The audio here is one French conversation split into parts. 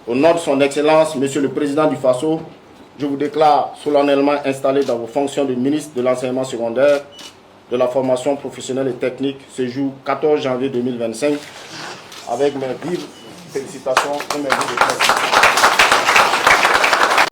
Au nom de son Excellence, Monsieur le Président du Faso, je vous déclare solennellement installé dans vos fonctions de ministre de l'enseignement secondaire, de la formation professionnelle et technique ce jour 14 janvier 2025 avec mes vives félicitations et mes vives remerciements.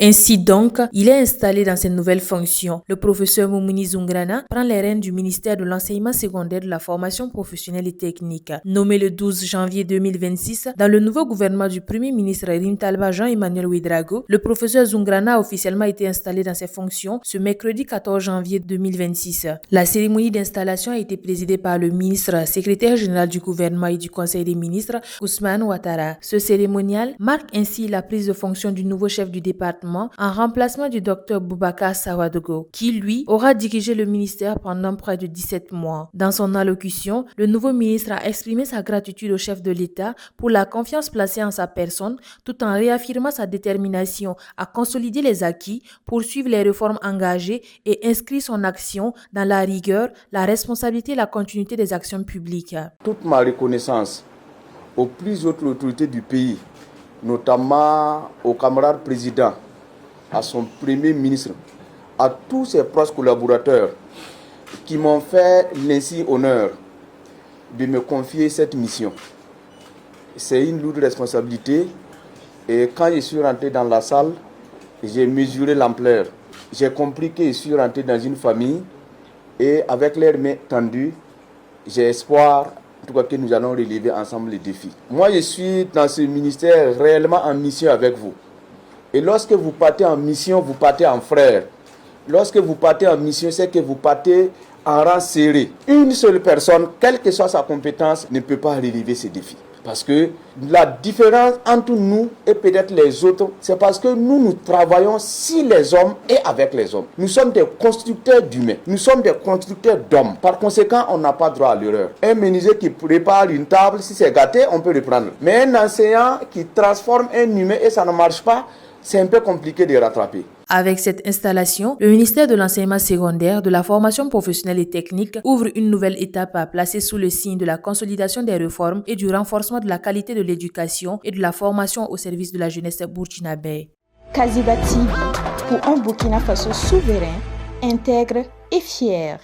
Ainsi donc, il est installé dans ses nouvelles fonctions. Le professeur Moumouni Zoungrana prend les rênes du ministère de l'enseignement secondaire, de la formation professionnelle et technique. Nommé le 12 janvier 2026 dans le nouveau gouvernement du Premier ministre Rintalba Jean-Emmanuel Ouedraogo, le professeur Zoungrana a officiellement été installé dans ses fonctions ce mercredi 14 janvier 2026. La cérémonie d'installation a été présidée par le ministre, secrétaire général du gouvernement et du Conseil des ministres, Ousmane Ouattara. Ce cérémonial marque ainsi la prise de fonction du nouveau chef du département en remplacement du Dr Boubacar Sawadogo, qui lui aura dirigé le ministère pendant près de 17 mois. Dans son allocution, le nouveau ministre a exprimé sa gratitude au chef de l'État pour la confiance placée en sa personne, tout en réaffirmant sa détermination à consolider les acquis, poursuivre les réformes engagées et inscrire son action dans la rigueur, la responsabilité et la continuité des actions publiques. Toute ma reconnaissance aux plus hautes autorités du pays, notamment au camarade président, à son premier ministre, à tous ses proches collaborateurs qui m'ont fait l'insigne honneur de me confier cette mission. C'est une lourde responsabilité et quand je suis rentré dans la salle, j'ai mesuré l'ampleur. J'ai compris que je suis rentré dans une famille et avec leurs mains tendues, j'ai espoir en tout cas que nous allons relever ensemble les défis. Moi, je suis dans ce ministère réellement en mission avec vous. Et lorsque vous partez en mission, vous partez en frère. Lorsque vous partez en mission, c'est que vous partez en rang serré. Une seule personne, quelle que soit sa compétence, ne peut pas relever ces défis. Parce que la différence entre nous et peut-être les autres, c'est parce que nous travaillons sur les hommes et avec les hommes. Nous sommes des constructeurs d'humains. Nous sommes des constructeurs d'hommes. Par conséquent, on n'a pas droit à l'erreur. Un menuisier qui prépare une table, si c'est gâté, on peut reprendre. Mais un enseignant qui transforme un humain et ça ne marche pas, c'est un peu compliqué de rattraper. Avec cette installation, le ministère de l'enseignement secondaire, de la formation professionnelle et technique ouvre une nouvelle étape à placer sous le signe de la consolidation des réformes et du renforcement de la qualité de l'éducation et de la formation au service de la jeunesse burkinabé. Kaziba TV, pour un Burkina Faso souverain, intègre et fier.